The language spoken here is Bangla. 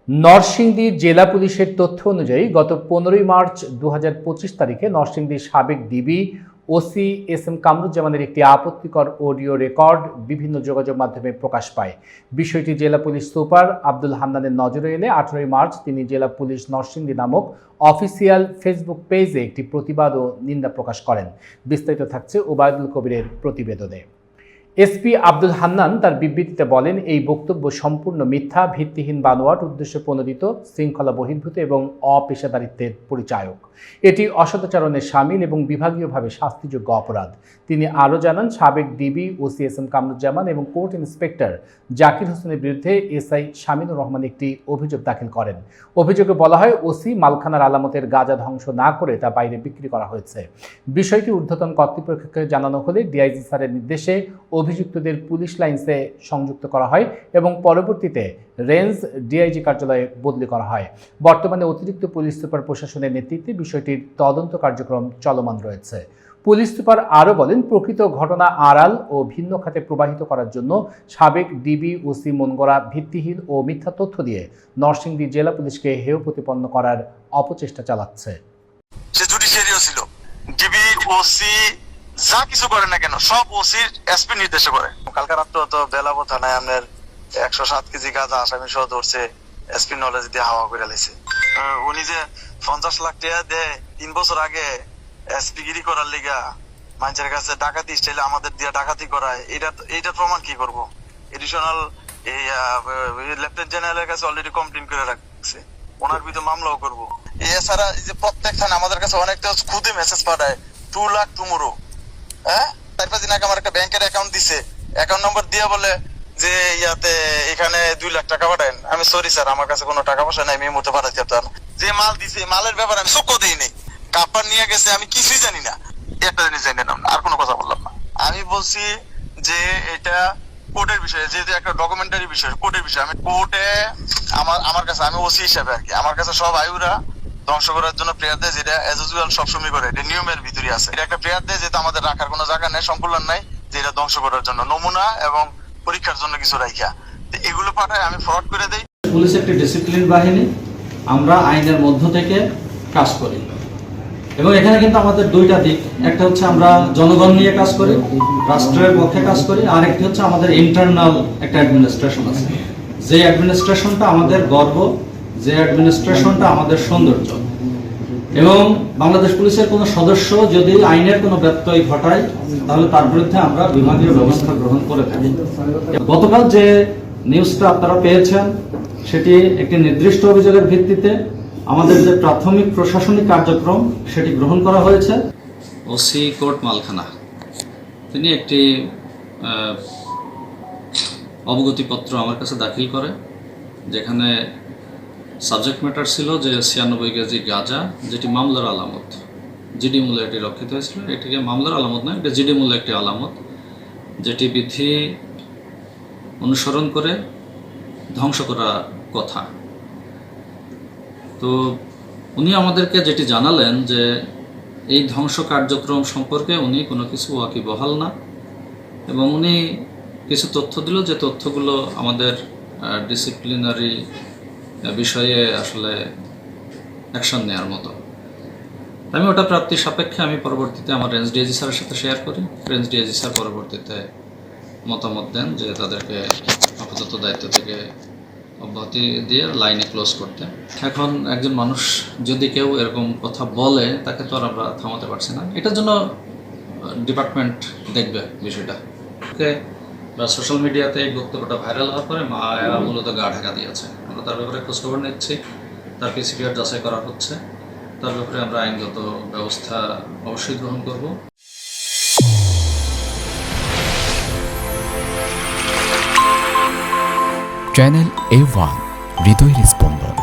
নরসিংদী জেলা পুলিশের তথ্য অনুযায়ী গত 15 মার্চ 2025 তারিখে নরসিংদীর সাবেক ডিবি ওসি এস এম কামরুজ্জামানের একটি আপত্তিকর অডিও রেকর্ড বিভিন্ন যোগাযোগ মাধ্যমে প্রকাশ পায়। বিষয়টি জেলা পুলিশ সুপার আব্দুল হান্নানের নজরে এলে 18 মার্চ তিনি জেলা পুলিশ নরসিংদী নামক অফিসিয়াল ফেসবুক পেজে একটি প্রতিবাদ ও নিন্দা প্রকাশ করেন। বিস্তারিত থাকছে ওবায়দুল কবিরের প্রতিবেদনে। এসপি আব্দুল হান্নান তার বিবৃতিতে বলেন, এই বক্তব্য সম্পূর্ণ মিথ্যা, ভিত্তিহীন, বানোয়াট, উদ্দেশ্য প্রণোদিত, শৃঙ্খলা বহির্ভূত এবং অপেশাদারিত্বের পরিচায়ক। এটি অসদাচরণের শামিল এবং বিভাগীয়ভাবে শাস্তিযোগ্য অপরাধ। তিনি আরও জানান, সাবেক DB OC S M Kamruzzaman এবং কোর্ট ইন্সপেক্টর জাকির হোসেনের বিরুদ্ধে এসআই শামিনুর রহমান একটি অভিযোগ দাখিল করেন। অভিযোগে বলা হয়, ওসি মালখানার আলামতের গাঁজা ধ্বংস না করে তা বাইরে বিক্রি করা হয়েছে। বিষয়টি ঊর্ধ্বতন কর্তৃপক্ষকে জানানো হলে ডিআইজি স্যারের নির্দেশে অভিযুক্তদের পুলিশ লাইন্সে সংযুক্ত করা হয় এবং পরবর্তীতে রেঞ্জ ডিআইজি কার্যালয়ে বদলি করা হয়। বর্তমানে অতিরিক্ত পুলিশ সুপার প্রশাসনের নেতৃত্বে বিষয়টির তদন্ত কার্যক্রম চলমান রয়েছে। পুলিশ সুপার আরও বলেন, প্রকৃত ঘটনা আড়াল ও ভিন্ন খাতে প্রবাহিত করার জন্য সাবেক ডিবি ওসি মনগড়া ভিত্তিহীন ও মিথ্যা তথ্য দিয়ে নরসিংদী জেলা পুলিশকে হেয় প্রতিপন্ন করার অপচেষ্টা চালাচ্ছে। সে জুডিশিয়ারিও ছিল, ডিবি ওসি যা কিছু করে না কেন সব ওসির এসপি নির্দেশে করে। কালকে রাত্রে তো বেলাবো থানায় আপনার 107 কেজি গাঁজা আসামি সহ ধরছে, এসপি নলেজ দিয়ে হাওয়া করে লাইছে। উনি যে 50 লাখ টাকা দেয় 3 বছর আগে এসপি গিরি করার লিগা মানুষের কাছে ডাকাতি স্টাইলে আমাদের দিয়ে ডাকাতি করায়, এইটা প্রমাণ কি করব? এডিশনাল এই লেফটেন্যান্ট জেনারেলের কাছে অলরেডি কমপ্লেইন করে রাখছে, ওনার বিরুদ্ধে মামলাও করব। এছাড়া এই যে প্রত্যেক থানা আমাদের কাছে অনেকটা খুদে মেসেজ পাঠায় 2 লাখ টুমোরো। হ্যাঁ, 4-5 দিন আগে আমার একটা ব্যাংকের অ্যাকাউন্ট দিছে, অ্যাকাউন্ট নম্বর দিয়ে বলে যে ইয়াতে এখানে 2 লাখ টাকা পাঠান। আমি সরি স্যার, আমার কাছে কোনো টাকা পয়সা নাই, আমি এই মুহূর্তে পাঠাতে পারতাম না। যে মাল দিছে মালের ব্যাপারে আমি চোখও দিই নাই, কাপড় নিয়ে গেছে আমি কিছুই জানি না, একটা জিনিস জানি না, আর কোনো কথা বললাম না। আমি বলছি যে এটা কোর্টের বিষয়, যেহেতু একটা ডকুমেন্টারি বিষয়, কোর্টের বিষয়। আমি কোর্টে আমার কাছে, আমি ওসি হিসাবে আর কি, আমার কাছে সব আয়ুরা ধ্বংস করার জন্য প্রেয়ার দেয়, যেটা এজ ইউজুয়াল সবসময় করে, এটা নিয়মের ভিতরে আছে। এটা একটা প্রেয়ার দেয় যেটা আমাদের রাখার কোনো জায়গা নেই, সংকুলন নাই, যে এটা ধ্বংস করার জন্য নমুনা এবং পরীক্ষার জন্য কিছু রাখা, এগুলো পাঠায় আমি ফরওয়ার্ড করে দেই। পুলিশ একটি ডিসিপ্লিন বাহিনী, আমরা আইনের মধ্য থেকে কাজ করি এবং এখানে কিন্তু আমাদের দুইটা দিক, একটা হচ্ছে আমরা জনগণ নিয়ে কাজ করি, রাষ্ট্রের পক্ষে কাজ করি, আর একটি হচ্ছে আমাদের ইন্টারনাল একটা অ্যাডমিনিস্ট্রেশন আছে, যে অ্যাডমিনিস্ট্রেশনটা আমাদের গর্ব, যে অ্যাডমিনিস্ট্রেশনটা আমাদের সৌন্দর্য। এবং বাংলাদেশ পুলিশের কোনো সদস্য যদি আইনের কোনো ব্যত্যয় ঘটায় তাহলে তার বিরুদ্ধে আমরা বিভাগীয় ব্যবস্থা গ্রহণ করে থাকি। গতকাল যে নিউজটা আপনারা পেয়েছেন সেটি একটি নির্দিষ্ট অভিযোগের ভিত্তিতে আমাদের যে প্রাথমিক প্রশাসনিক কার্যক্রম সেটি গ্রহণ করা হয়েছে। ওসি কোর্ট মালখানা তিনি একটি অবগতিপত্র আমার কাছে দাখিল করে, যেখানে সাবজেক্ট ম্যাটার ছিল যে 96 কেজি গাঁজা, যেটি মামলার আলামত, জিডি মূল্যে এটি রক্ষিত হয়েছিল। এটিকে মামলার আলামত নয়, এটা জিডি মূল্যে একটি আলামত, যেটি বিধি অনুসরণ করে ধ্বংস করা কথা। তো উনি আমাদেরকে যেটি জানালেন যে এই ধ্বংস কার্যক্রম সম্পর্কে উনি কোনো কিছু ওয়াকিবহাল না, এবং উনি কিছু তথ্য দিল যে তথ্যগুলো আমাদের ডিসিপ্লিনারি বিষয়ে আসলে অ্যাকশন নেওয়ার মতো। আমি ওটা প্রাপ্তি সাপেক্ষে আমি পরবর্তীতে আমার রেঞ্জ ডিআইজি স্যারের সাথে শেয়ার করি। রেঞ্জ ডিআইজি স্যার পরবর্তীতে মতামত দেন যে তাদেরকে আপাতত দায়িত্ব থেকে অব্যাহতি দিয়ে লাইনে ক্লোজ করতে। এখন একজন মানুষ যদি কেউ এরকম কথা বলে তাকে তো আর আমরা থামাতে পারছি না, এটার জন্য ডিপার্টমেন্ট দেখবে বিষয়টা। সোশ্যাল মিডিয়াতে এই বক্তব্যটা ভাইরাল হওয়ার পরে মায়া মূলত গা ঢাকা দিয়েছে। আমরা তার ব্যাপারে খোঁজখবর নিচ্ছি, তার পিসিপিআর যাচাই করা হচ্ছে, তার ব্যাপারে আমরা আইনগত ব্যবস্থা অবশ্যই গ্রহণ করব। চ্যানেল A1 হৃদয়ের স্পন্দন।